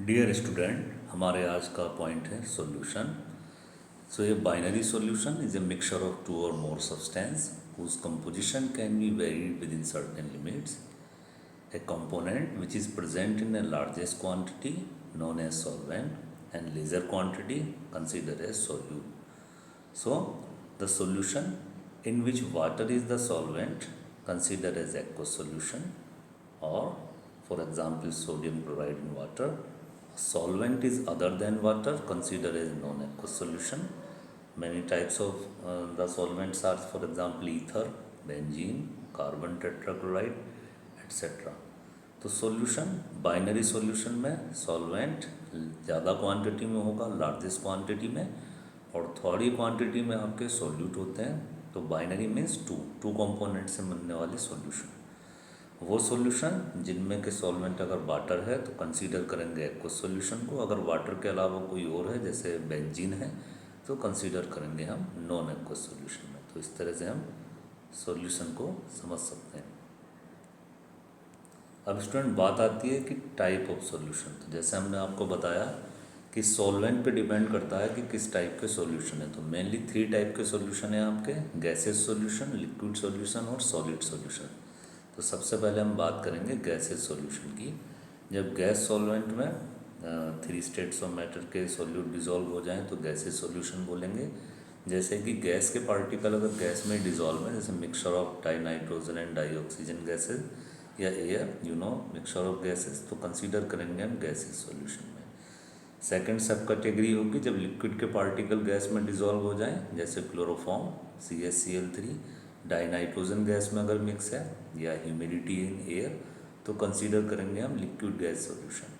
Dear student, हमारे आज का पॉइंट है solution. So a binary solution is a mixture of two or more substance whose composition can be varied within certain limits. A component which is present in a largest quantity known as solvent and lesser quantity considered as solute. So the solution in which water is the solvent considered as aqueous solution, or for example sodium chloride in water. Solvent is other than water considered as non-aqueous solution. Many types of the solvents are, for example, ether, benzene, carbon tetrachloride, etc. तो solution binary solution में solvent ज़्यादा quantity में होगा, largest quantity में, और थोड़ी quantity में आपके सॉल्यूट होते हैं। तो बाइनरी मीन्स टू कंपोनेंट से बनने वाले सॉल्यूशन। वो सॉल्यूशन जिनमें के सॉल्वेंट अगर वाटर है तो कंसीडर करेंगे एक्वस सॉल्यूशन को, अगर वाटर के अलावा कोई और है जैसे बेंजीन है तो कंसीडर करेंगे हम नॉन एक्वस सॉल्यूशन में। तो इस तरह से हम सॉल्यूशन को समझ सकते हैं। अब स्टूडेंट बात आती है कि टाइप ऑफ सॉल्यूशन। तो जैसे हमने आपको बताया कि सॉल्वेंट पे डिपेंड करता है कि किस टाइप के सॉल्यूशन है। तो मेनली 3 टाइप के सॉल्यूशन है आपके, गैसेस सॉल्यूशन, लिक्विड सॉल्यूशन और सॉलिड सॉल्यूशन। तो सबसे पहले हम बात करेंगे गैसेस सॉल्यूशन की। जब गैस सॉल्वेंट में 3 स्टेट्स ऑफ मैटर के सॉल्यूट डिज़ोल्व हो जाएं तो गैसेस सॉल्यूशन बोलेंगे। जैसे कि गैस के पार्टिकल अगर गैस में डिज़ोल्व है, जैसे mixture of di nitrogen and di oxygen gases या एयर, मिक्सचर ऑफ गैसेस, तो कंसीडर करेंगे हम गैसेस सॉल्यूशन में। सेकंड सब कैटेगरी होगी जब लिक्विड के पार्टिकल गैस में डिज़ोल्व हो जाएं, जैसे chloroform CaCl3 die nitrogen gas में अगर मिक्स है, या ह्यूमिडिटी इन एयर, तो कंसीडर करेंगे हम लिक्विड गैस सॉल्यूशन।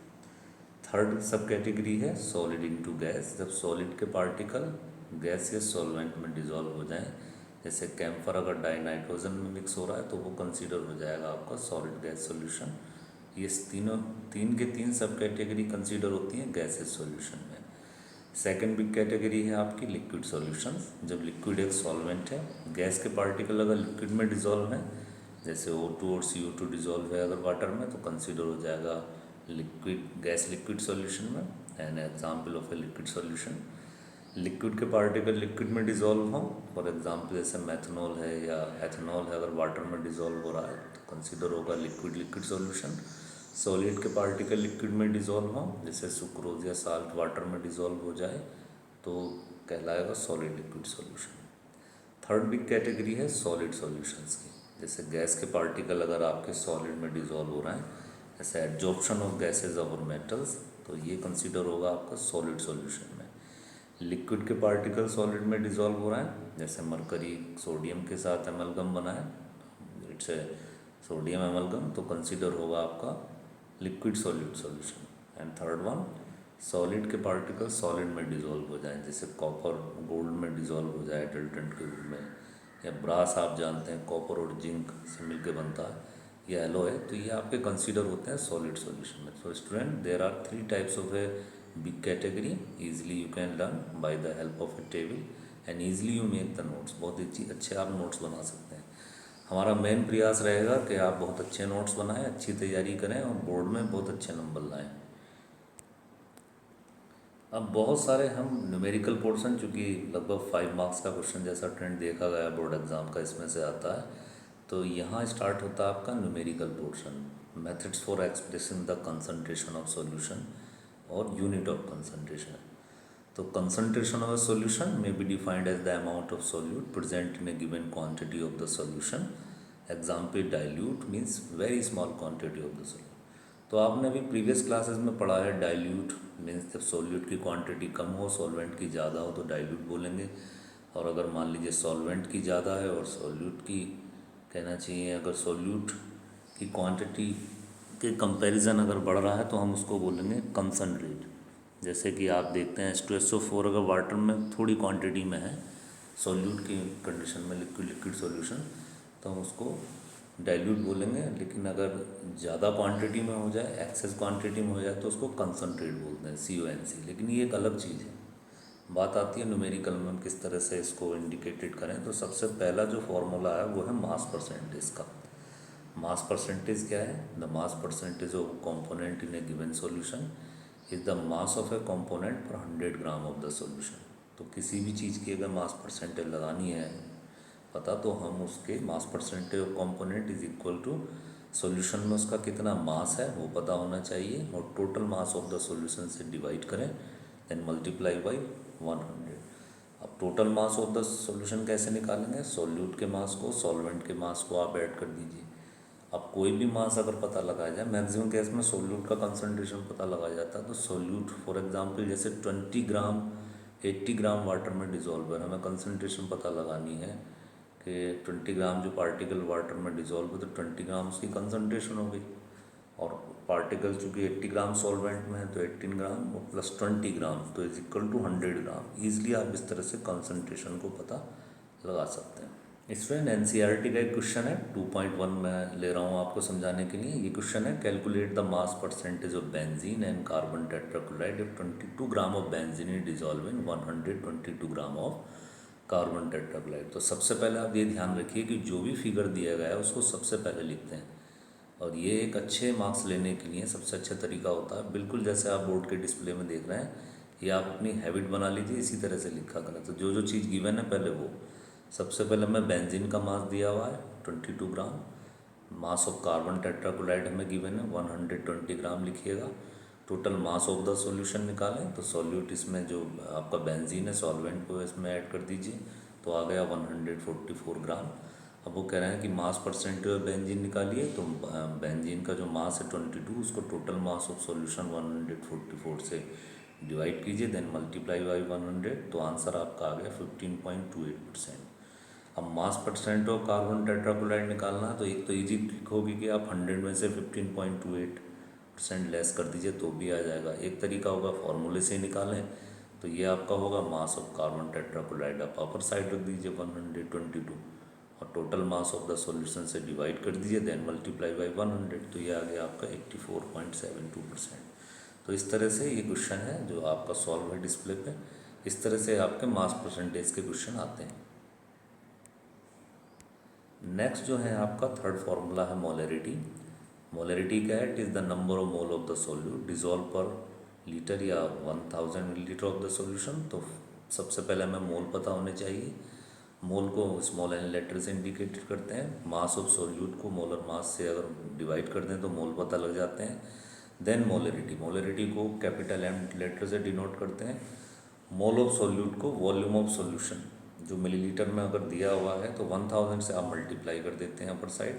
थर्ड सब कैटेगरी है सॉलिड इनटू गैस, जब सॉलिड के पार्टिकल गैस या सॉल्वेंट में डिज़ोल्व हो जाएं, जैसे कैम्फर अगर डाई नाइट्रोजन में मिक्स हो रहा है तो वो कंसीडर हो जाएगा आपका सॉलिड गैस सॉल्यूशन। ये तीन के तीन सब कैटेगरी कंसीडर होती हैं गैसेस सॉल्यूशन में। सेकंड बिग कैटेगरी है आपकी लिक्विड सॉल्यूशंस, जब लिक्विड एक सॉल्वेंट है, गैस के पार्टिकल अगर लिक्विड में डिज़ोल्व हैं, जैसे O2 और CO2 डिज़ोल्व है अगर वाटर में, तो कंसीडर हो जाएगा लिक्विड गैस लिक्विड सॉल्यूशन में। An example of a liquid solution, liquid के पार्टिकल लिक्विड में डिज़ोल्व हों, फॉर एग्जांपल जैसे मेथनॉल है या एथेनॉल है, अगर वाटर में डिज़ोल्व हो रहा है तो कंसीडर होगा लिक्विड लिक्विड सॉल्यूशन। सॉलिड के पार्टिकल लिक्विड में डिज़ोल्व हों, जैसे सुक्रोज या साल्ट वाटर में डिज़ोल्व हो जाए तो कहलाएगा solid liquid solution. Third big category है सॉलिड सॉल्यूशंस की, जैसे गैस के पार्टिकल अगर आपके सॉलिड में डिज़ोल्व हो रहे हैं, जैसे एब्जॉर्प्शन ऑफ गैसेज और मेटल्स, तो ये कंसीडर होगा आपका सॉलिड सॉल्यूशन में। लिक्विड के पार्टिकल सॉलिड में डिज़ोल्व हो रहा है, जैसे मरकरी सोडियम के साथ एमलगम बना है, इट्स ए सोडियम एमलगम, तो कंसीडर होगा आपका liquid solid solution. And third one, solid के पार्टिकल सॉलिड में डिज़ोल्व हो जाए, जैसे कॉपर गोल्ड में डिज़ोल्व हो जाए एडल्टेंट के रूप में, या ब्रास आप जानते हैं कॉपर और जिंक से मिलकर बनता है, या एलोय, तो ये आपके कंसीडर होते हैं सॉलिड सॉल्यूशन में। So student, there are 3 types of a big category. Easily you can learn by the help of a table and easily you make the notes. बहुत अच्छे आप नोट्स बना सकते हैं। हमारा मेन प्रयास रहेगा कि आप बहुत अच्छे नोट्स बनाएं, अच्छी तैयारी करें और बोर्ड में बहुत अच्छे नंबर लाएं। अब बहुत सारे हम न्यूमेरिकल पोर्शन, चूँकि लगभग 5 मार्क्स का क्वेश्चन जैसा ट्रेंड देखा गया बोर्ड एग्ज़ाम का इसमें से आता है, तो यहाँ स्टार्ट होता है आपका numerical portion, methods for expressing the concentration of solution और यूनिट ऑफ कंसंट्रेशन। तो concentration of a solution may be defined as the amount of solute present in a given quantity of the solution. Example dilute means very small quantity of the solute. तो आपने अभी previous classes में पढ़ा है dilute means जब solute की quantity कम हो, सॉल्वेंट की ज़्यादा हो तो डाइल्यूट बोलेंगे। और अगर मान लीजिए सॉल्वेंट की ज़्यादा है और सॉल्यूट की कहना चाहिए, अगर सॉल्यूट की क्वांटिटी के कंपैरिजन अगर बढ़ रहा है तो हम उसको बोलेंगे कंसनट्रेट। जैसे कि आप देखते हैं H2SO4 अगर वाटर में थोड़ी क्वांटिटी में है, सॉल्यूट की कंडीशन में लिक्विड लिक्विड सॉल्यूशन, तो हम उसको डाइल्यूट बोलेंगे। लेकिन अगर ज़्यादा क्वांटिटी में हो जाए, एक्सेस क्वांटिटी में हो जाए, तो उसको कंसनट्रेट बोलते हैं, CONC। लेकिन ये एक अलग चीज़ है। बात आती है न्यूमेरिकल में हम किस तरह से इसको इंडिकेटेड करें। तो सबसे पहला जो फॉर्मूला है वो है मास परसेंटेज का। मास परसेंटेज क्या है? The mass percentage of component in a given solution is the mass of A component पर 100 ग्राम ऑफ द सॉल्यूशन। तो किसी भी चीज़ की अगर मास परसेंटेज लगानी है पता, तो हम उसके mass percentage of component is equal to solution में उसका कितना मास है वो पता होना चाहिए, और total mass of the solution से डिवाइड करें, देन मल्टीप्लाई बाई 100। अब total mass of the solution कैसे निकालेंगे, सॉल्यूट के मास को सॉल्वेंट के मास को आप ऐड कर दीजिए। अब कोई भी मास अगर पता लगाया जाए, मैक्सिमम केस में सोल्यूट का कंसंट्रेशन पता लगाया जाता है, तो सोल्यूट फॉर एग्जांपल जैसे 20 ग्राम 80 ग्राम वाटर में डिज़ोल्व है, हमें कंसंट्रेशन पता लगानी है कि 20 ग्राम जो पार्टिकल वाटर में डिज़ोल्व है तो 20 ग्राम उसकी कंसंट्रेशन हो गई, और पार्टिकल चूँकि 80 ग्राम सॉल्वेंट में है तो 18 ग्राम और प्लस 20 ग्राम तो is equal to 100 gram. Easily आप इस तरह से कंसंट्रेशन को पता लगा सकते हैं। स्टूडेंट एनसीईआरटी का एक क्वेश्चन है 2.1 में ले रहा हूँ आपको समझाने के लिए। ये क्वेश्चन है calculate the mass percentage of benzene and carbon tetrachloride if 22 gram of benzene is dissolve in 122 gram of carbon tetrachloride. तो सबसे पहले आप ये ध्यान रखिए कि जो भी फिगर दिया गया है उसको सबसे पहले लिखते हैं, और ये एक अच्छे मार्क्स लेने के लिए सबसे अच्छा तरीका होता है, बिल्कुल जैसे आप बोर्ड के डिस्प्ले में देख रहे हैं, ये आप अपनी हैबिट बना लीजिए, इसी तरह से लिखा करें। तो जो जो चीज़ गिवन है पहले वो, सबसे पहले हमें बेंजीन का मास दिया हुआ है 22 ग्राम, मास ऑफ कार्बन टेट्राक्लोराइड हमें गिवन है 120 ग्राम लिखिएगा। Total mass of the solution निकालें तो सॉल्यूट इसमें जो आपका बेंजीन है सॉल्वेंट को इसमें ऐड कर दीजिए, तो आ गया 144 ग्राम। अब वो कह रहे हैं कि मास परसेंटेज ऑफ बेंजीन निकालिए, तो बेंजीन का जो मास है 22, उसको टोटल मास ऑफ सॉल्यूशन 144 से डिवाइड कीजिए, देन मल्टीप्लाई बाई 100, तो आंसर आपका आ गया 15.28%। अब मास परसेंट ऑफ कार्बन टेट्राक्लोराइड निकालना है, तो एक तो इजी ट्रिक होगी कि आप 100 में से 15.28% लेस कर दीजिए तो भी आ जाएगा। एक तरीका होगा फॉर्मूले से निकालें, तो ये आपका होगा मास ऑफ कार्बन टेट्राक्लोराइड आप अपर साइड रख दीजिए 122, और total mass of the solution से डिवाइड कर दीजिए, देन मल्टीप्लाई बाई 100, तो ये आ गया आपका 84.72%। तो इस तरह से ये क्वेश्चन है जो आपका सॉल्व है डिस्प्ले पे। इस तरह से आपके मास परसेंटेज के क्वेश्चन आते हैं। नेक्स्ट जो है आपका थर्ड फार्मूला है मोलरिटी। मोलरिटी क्या है, it is the number of mole of the solute dissolve पर लीटर या 1000 मिलीलीटर ऑफ द सॉल्यूशन। तो सबसे पहले हमें मोल पता होने चाहिए, मोल को स्मॉल एन लेटर से इंडिकेट करते हैं, मास ऑफ सोल्यूट को मोलर मास से अगर डिवाइड कर दें तो मोल पता लग जाते हैं। देन मोलरिटी, मोलरिटी को कैपिटल एम लेटर से डिनोट करते हैं। मोल ऑफ सोल्यूट को वॉल्यूम ऑफ सॉल्यूशन जो मिलीलीटर में अगर दिया हुआ है तो 1000 से आप मल्टीप्लाई कर देते हैं अपर साइड,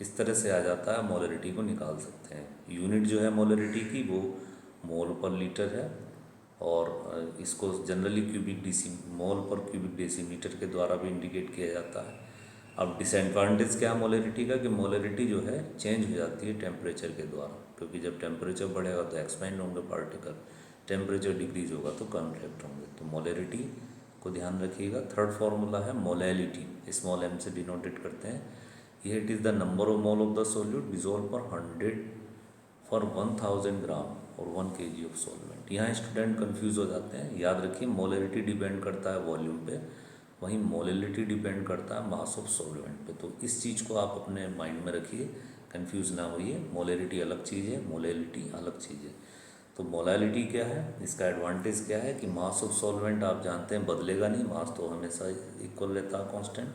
इस तरह से आ जाता है, मोलरिटी को निकाल सकते हैं। यूनिट जो है मोलरिटी की वो मोल पर लीटर है, और इसको जनरली क्यूबिक डेसी मोल पर क्यूबिक डेसीमीटर के द्वारा भी इंडिकेट किया जाता है। अब डिसएडवांटेज क्या है मोलरिटी का, कि मोलरिटी जो है चेंज हो जाती है टेम्परेचर के द्वारा, क्योंकि जब टेम्परेचर बढ़ेगा तो एक्सपेंड होंगे पार्टिकल, टेम्परेचर डिक्रीज होगा तो कॉन्ट्रैक्ट होंगे। तो मोलरिटी को ध्यान रखिएगा। थर्ड फार्मूला है मोलैलिटी, स्मॉल एम से डिनोटेड करते हैं। ये it is the number of mole of the solute dissolve पर 100 फॉर 1000 ग्राम और 1 kg ऑफ सॉल्वेंट। यहाँ स्टूडेंट कंफ्यूज हो जाते हैं, याद रखिए मोलरिटी डिपेंड करता है वॉल्यूम पे, वहीं मोलैलिटी डिपेंड करता है मास ऑफ सॉल्वेंट पे। तो इस चीज़ को आप अपने माइंड में रखिए, कंफ्यूज ना होइए, मोलैलिटी अलग चीज़ है, मोलैलिटी अलग चीज़ है। तो मोलैलिटी क्या है, इसका एडवांटेज क्या है कि मास ऑफ सॉल्वेंट आप जानते हैं बदलेगा नहीं, मास तो हमेशा इक्वल रहता है कांस्टेंट।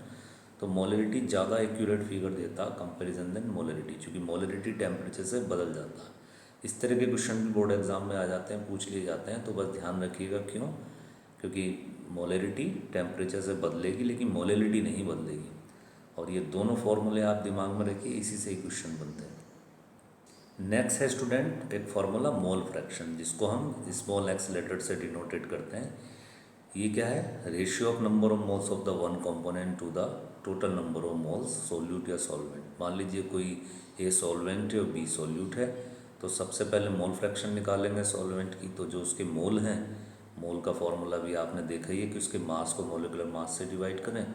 तो मोलैलिटी ज़्यादा एक्यूरेट फिगर देता है कंपैरिजन देन मोलैलिटी, क्योंकि मोलैलिटी टेम्परेचर से बदल जाता है। इस तरह के क्वेश्चन भी बोर्ड एग्जाम में आ जाते हैं, पूछ लिए जाते हैं, तो बस ध्यान रखिएगा। क्यों, क्योंकि मोलैलिटी टेम्परेचर से बदलेगी लेकिन मोलैलिटी नहीं बदलेगी, और ये दोनों फॉर्मूले आप दिमाग में रखिए, इसी से ही क्वेश्चन बनते हैं। नेक्स्ट है स्टूडेंट एक फार्मूला मोल फ्रैक्शन, जिसको हम स्मॉल एक्स लेटर से डिनोटेड करते हैं। ये क्या है, ratio of number of moles of the one component to the total number of moles solute या सॉल्वेंट। मान लीजिए कोई ए सॉल्वेंट है और बी सॉल्यूट है, तो सबसे पहले मोल फ्रैक्शन निकालेंगे सॉल्वेंट की, तो जो उसके मोल हैं, मोल का फॉर्मूला भी आपने देखा ही है कि उसके मास को मोलिकुलर मास से डिवाइड करें।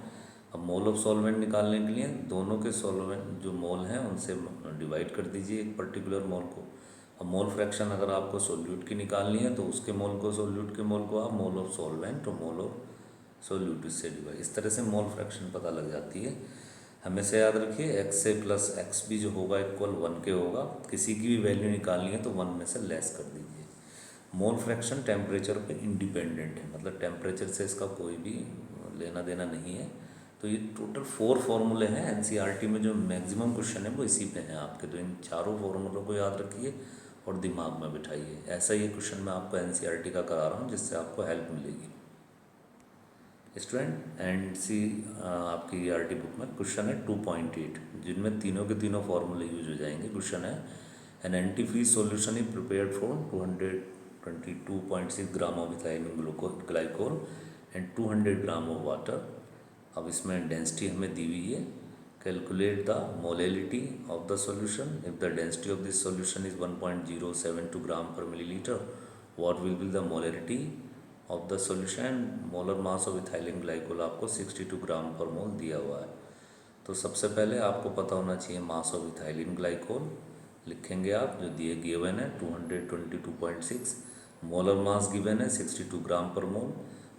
अब मोल ऑफ सॉल्वेंट निकालने के लिए दोनों के सॉल्वेंट जो मोल हैं उनसे डिवाइड कर दीजिए एक पर्टिकुलर मोल को। अब मोल फ्रैक्शन अगर आपको सोल्यूट की निकालनी है तो उसके मोल को सोल्यूट के मोल को आप मोल ऑफ सॉल्वेंट और मोल ऑफ सोल्यूट इससे डिवाइड, इस तरह से मोल फ्रैक्शन पता लग जाती है। हमेशा याद रखिए एक्स से प्लस एक्स भी जो होगा इक्वल 1 के होगा, किसी की भी वैल्यू निकालनी है तो 1 में से लेस कर दीजिए। मोल फ्रैक्शन टेम्परेचर पे इंडिपेंडेंट है, मतलब टेम्परेचर से इसका कोई भी लेना देना नहीं है। तो ये टोटल 4 फॉर्मूले हैं एनसीईआरटी में, जो मैक्सिमम क्वेश्चन है वो इसी पे हैं आपके। तो इन चारों फॉर्मूलों को याद रखिए और दिमाग में बिठाइए। ऐसा ये क्वेश्चन मैं आपको एनसीईआरटी का करा रहा हूँ जिससे आपको हेल्प मिलेगी स्टूडेंट। एंड सी आपकी ईआरटी बुक में क्वेश्चन है 2.8 जिनमें तीनों के तीनों फॉर्मूले यूज हो जाएंगे। क्वेश्चन है an antifreeze solution is prepared from 222.6 gram of ethylene glycol and 200 gram of water. अब इसमें डेंसिटी हमें दी हुई है। Calculate the molality of the solution. If the density of this solution is 1.072 gram per millilitre, what will be the molality of the solution. Molar mass of ethylene glycol आपको 62 ग्राम पर मोल दिया हुआ है। तो सबसे पहले आपको पता होना चाहिए मास ऑफ इथाइलिन ग्लाइकोल। लिखेंगे आप जो दिए गिवन है 222.6, मोलर मास गिवन है 62 ग्राम पर मोल।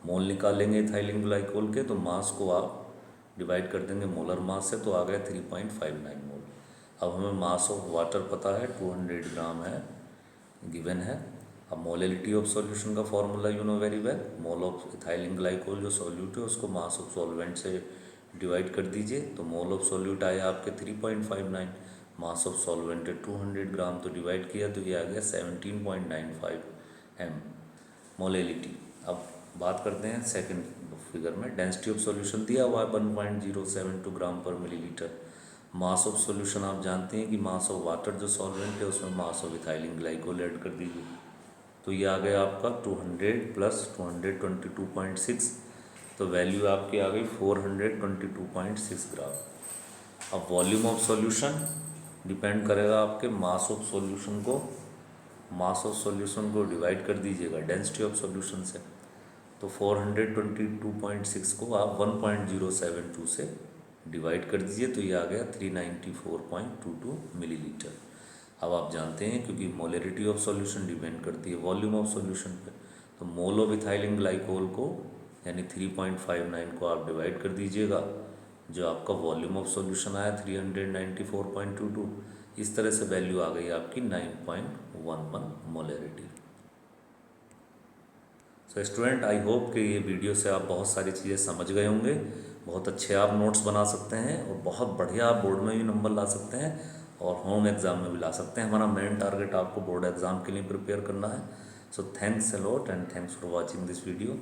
मोल निकालेंगे इथाइलिन ग्लाइकोल के, तो मास को आप डिवाइड कर देंगे मोलर मास से, तो आ गया 3.59 मोल। अब हमें मास ऑफ वाटर पता है 200 ग्राम है, गिवन है। अब मोलेलिटी ऑफ सॉल्यूशन का formula you know very well. Mole of ethylene glycol जो सॉल्यूट है उसको मास ऑफ सॉल्वेंट से डिवाइड कर दीजिए, तो मोल ऑफ सॉल्यूट आया आपके 3.59, मास ऑफ सॉल्वेंट है 200 ग्राम, तो डिवाइड किया तो ये आ गया 17.95 एम मोलेलिटी। अब बात करते हैं सेकंड फिगर में। डेंसिटी ऑफ सॉल्यूशन दिया हुआ है 1.072 gram per millilitre. Mass of solution आप जानते हैं कि मास ऑफ वाटर जो सॉल्वेंट है उसमें मास ऑफ इथाइलिन ग्लाइकोल ऐड कर दीजिए, तो ये आ गया आपका 200 प्लस 222.6, तो वैल्यू आपकी आ गई 422.6 ग्राम। अब वॉल्यूम ऑफ सॉल्यूशन डिपेंड करेगा आपके मास ऑफ सॉल्यूशन को, डिवाइड कर दीजिएगा डेंसिटी ऑफ सॉल्यूशन से। तो 422.6 को आप 1.072 से डिवाइड कर दीजिए, तो ये आ गया 394.22 मिलीलीटर। अब आप जानते हैं क्योंकि मोलरिटी ऑफ सॉल्यूशन डिपेंड करती है वॉल्यूम ऑफ सॉल्यूशन पे, तो मोल ऑफ इथाइलिन ग्लाइकोल को यानी 3.59 को आप डिवाइड कर दीजिएगा, जो आपका वॉल्यूम ऑफ सॉल्यूशन आया 394.22, इस तरह से वैल्यू आ गई आपकी 9.11 molarity. So student, I hope कि ये वीडियो से आप बहुत सारी चीज़ें समझ गए होंगे। बहुत अच्छे आप नोट्स बना सकते हैं और बहुत बढ़िया आप बोर्ड में भी नंबर ला सकते हैं और होम एग्ज़ाम में भी ला सकते हैं। हमारा मेन टारगेट आपको बोर्ड एग्ज़ाम के लिए प्रिपेयर करना है। So thanks a lot and thanks for watching this video.